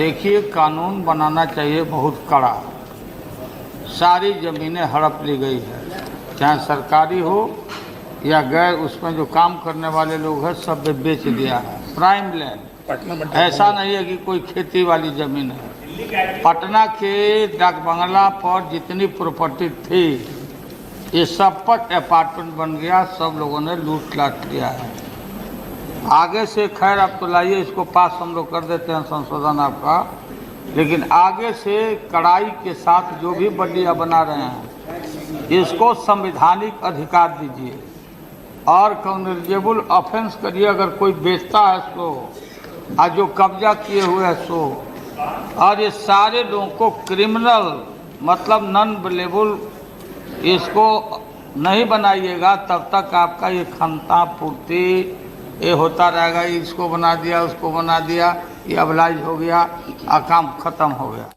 देखिए, कानून बनाना चाहिए बहुत कड़ा। सारी ज़मीनें हड़प ली गई है, चाहे सरकारी हो या गैर, उसमें जो काम करने वाले लोग हैं सब बेच दिया है। प्राइम लैंड, ऐसा नहीं है कि कोई खेती वाली ज़मीन है। पटना के डाक बंगला पर जितनी प्रॉपर्टी थी, ये सब पर अपार्टमेंट बन गया, सब लोगों ने लूट लाट लिया है। आगे से खैर अब तो लाइए, इसको पास हम लोग कर देते हैं संशोधन आपका, लेकिन आगे से कड़ाई के साथ जो भी बल्लियाँ बना रहे हैं इसको संवैधानिक अधिकार दीजिए और कम्युनिकेबल ऑफेंस करिए। अगर कोई बेचता है सो, और जो कब्जा किए हुए है सो, और ये सारे लोगों को क्रिमिनल मतलब नॉन अवेलेबल इसको नहीं बनाइएगा, तब तक आपका ये खंता पूर्ति ये होता रहेगा। इसको बना दिया, उसको बना दिया, ये अबलाइज हो गया और काम खत्म हो गया।